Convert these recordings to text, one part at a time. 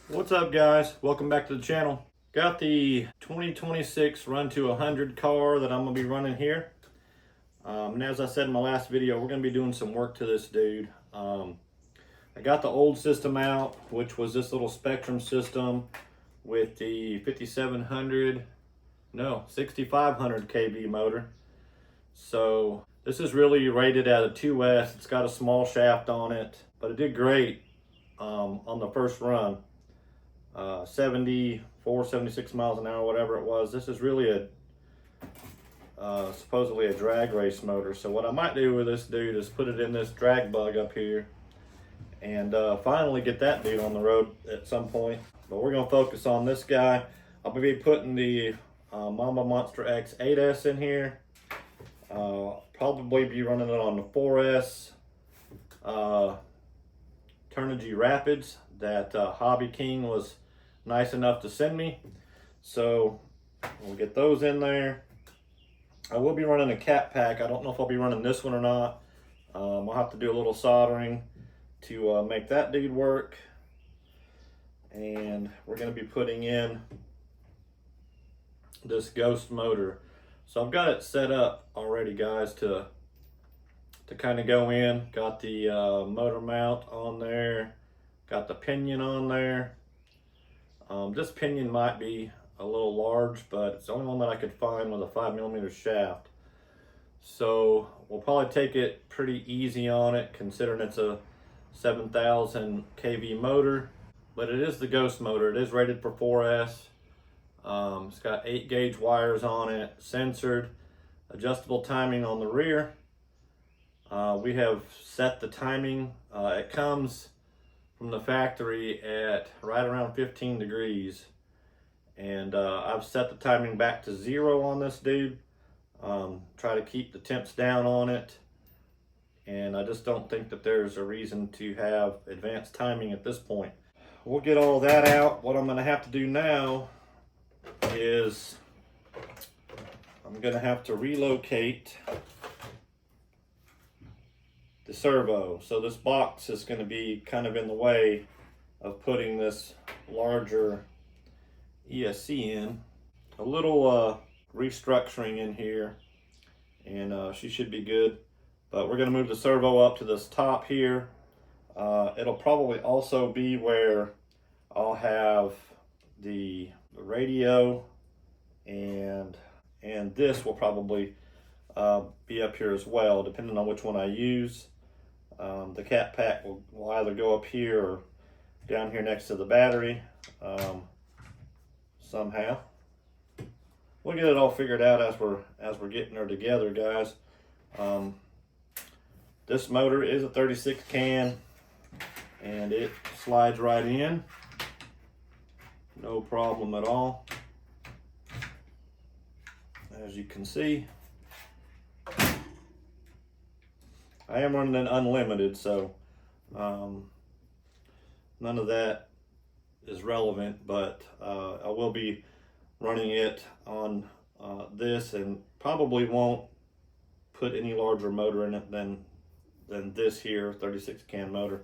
What's up, guys? Welcome back to the channel. Got the 2026 run to 100 car that I'm gonna be running here. And as I said in my last video, we're gonna be doing some work to this dude. I got the old system out, which was this little Spectrum system with the 6500 kV motor. So this is really rated at a 2S. It's got a small shaft on it, but it did great on the first run. 74, 76 miles an hour, whatever it was. This is really supposedly a drag race motor. So what I might do with this dude is put it in this drag bug up here and finally get that dude on the road at some point. But we're gonna focus on this guy. I'll be putting the Mamba Monster X 8S in here. Probably be running it on the 4S Turnigy Rapids that Hobby King was nice enough to send me. So we'll get those in there. I will be running a cat pack. I don't know if I'll be running this one or not. I'll have to do a little soldering to make that dude work. And we're going to be putting in this Ghost motor. So I've got it set up already, guys, to kind of go in. Got the motor mount on there. Got the pinion on there. This pinion might be a little large, but it's the only one that I could find with a 5mm shaft. So we'll probably take it pretty easy on it, considering it's a 7000 kV motor. But it is the Ghost motor. It is rated for 4S. It's got 8-gauge wires on it, censored, adjustable timing on the rear. We have set the timing. It comes from the factory at right around 15 degrees. And I've set the timing back to 0 on this dude. Try to keep the temps down on it. And I just don't think that there's a reason to have advanced timing at this point. We'll get all that out. What I'm gonna have to do now is I'm gonna have to relocate the servo. So this box is going to be kind of in the way of putting this larger ESC in. A little restructuring in here, and she should be good. But we're going to move the servo up to this top here. It'll probably also be where I'll have the radio, and this will probably be up here as well, depending on which one I use. The cat pack will either go up here or down here next to the battery somehow. We'll get it all figured out as we're getting her together, guys. This motor is a 36 can, and it slides right in, no problem at all. As you can see, I am running an unlimited, so none of that is relevant, but I will be running it on this, and probably won't put any larger motor in it than this here 36 can motor.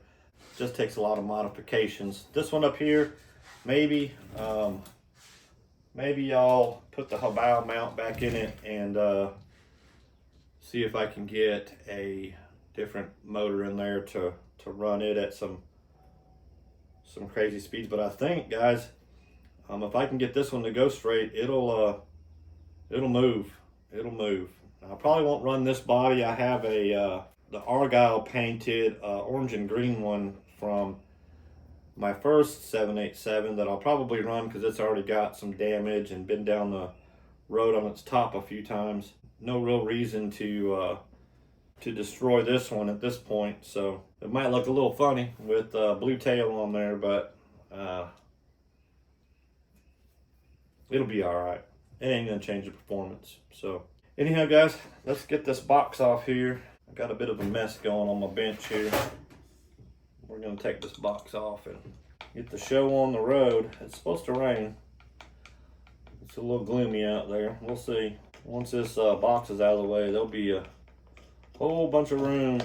Just takes a lot of modifications. This one up here, maybe I'll put the Habao mount back in it and see if I can get a different motor in there to run it at some crazy speeds. But I think, guys, if I can get this one to go straight, it'll move. I probably won't run this body. I have the Argyle painted orange and green one from my first 787 that I'll probably run because it's already got some damage and been down the road on its top a few times. No real reason to destroy this one at this point, so it might look a little funny with blue tail on there, but it'll be all right. It ain't gonna change the performance. So anyhow, guys, let's get this box off here. I got a bit of a mess going on my bench here. We're gonna take this box off and get the show on the road. It's supposed to rain. It's a little gloomy out there. We'll see. Once this box is out of the way, there'll be a whole bunch of room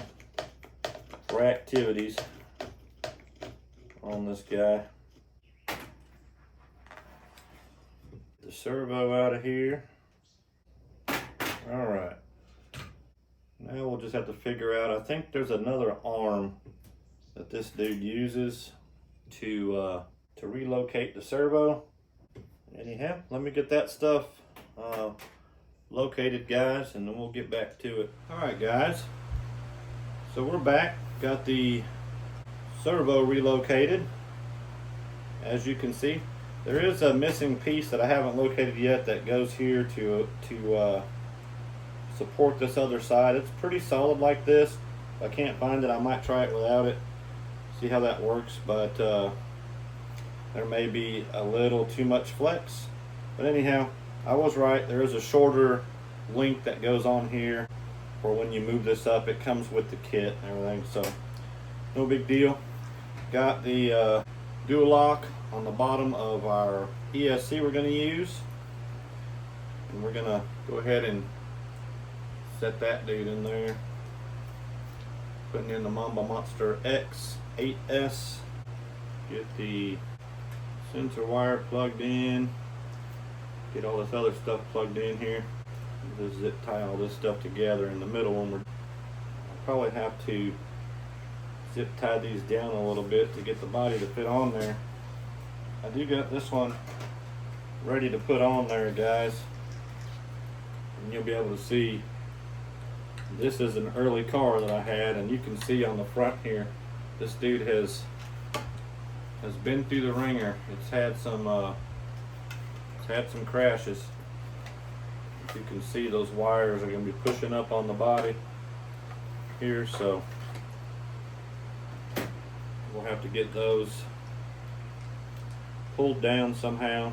for activities on this guy. the servo out of here. All right. Now we'll just have to figure out, I think there's another arm that this dude uses to relocate the servo. Anyhow, let me get that stuff located, guys, and then we'll get back to it. All right, guys. So we're back. Got the servo relocated. As you can see, there is a missing piece that I haven't located yet that goes here to support this other side. It's pretty solid like this. If I can't find it, I might try it without it. See how that works, but there may be a little too much flex. But anyhow, I was right. There is a shorter link that goes on here for when you move this up. It comes with the kit and everything, so no big deal. Got the dual lock on the bottom of our ESC we're going to use, and we're going to go ahead and set that dude in there. Putting in the Mamba Monster X8S. Get the sensor wire plugged in. Get all this other stuff plugged in here. Just zip tie all this stuff together in the middle one. I'll probably have to zip tie these down a little bit to get the body to fit on there. I do got this one ready to put on there, guys, and you'll be able to see this is an early car that I had, and you can see on the front here this dude has been through the ringer. It's had some crashes. As you can see, those wires are going to be pushing up on the body here, so we'll have to get those pulled down somehow.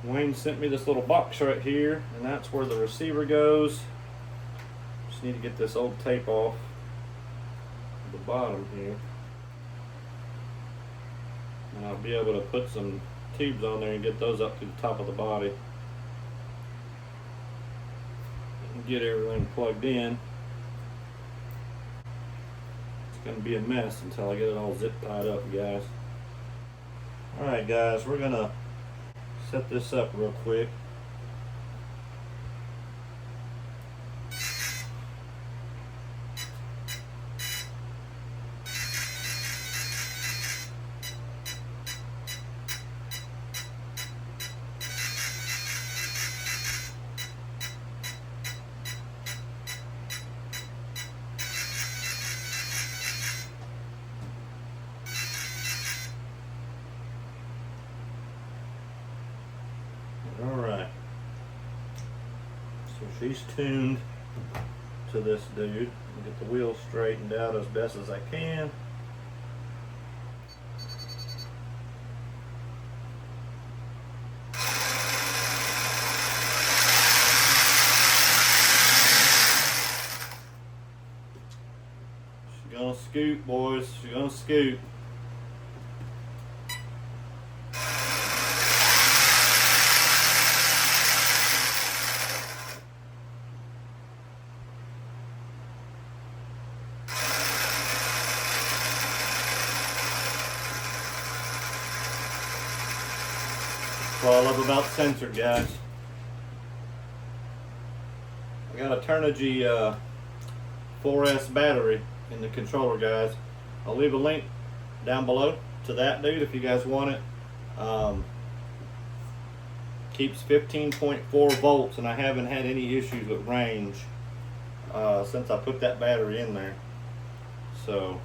Wayne sent me this little box right here, and that's where the receiver goes. Just need to get this old tape off the bottom here, and I'll be able to put some tubes on there and get those up to the top of the body and get everything plugged in. It's going to be a mess until I get it all zip tied up, guys. Alright, guys, we're going to set this up real quick. Alright, so she's tuned to this dude. I'll get the wheels straightened out as best as I can. She's gonna scoot, boys. She's gonna scoot. That's what I love about sensor, guys. I got a Turnigy 4S battery in the controller, guys. I'll leave a link down below to that dude if you guys want it. Keeps 15.4 volts, and I haven't had any issues with range since I put that battery in there. So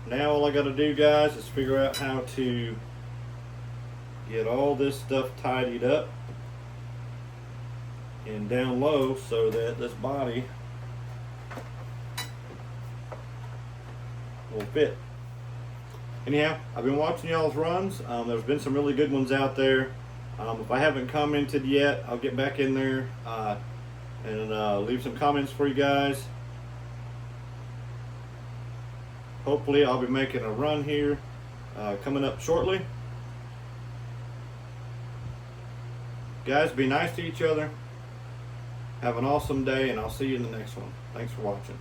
now all I got to do, guys, is figure out how to get all this stuff tidied up and down low so that this body will fit. Anyhow, I've been watching y'all's runs. There's been some really good ones out there. If I haven't commented yet, I'll get back in there and leave some comments for you guys. Hopefully I'll be making a run here coming up shortly. Guys, be nice to each other. Have an awesome day, and I'll see you in the next one. Thanks for watching.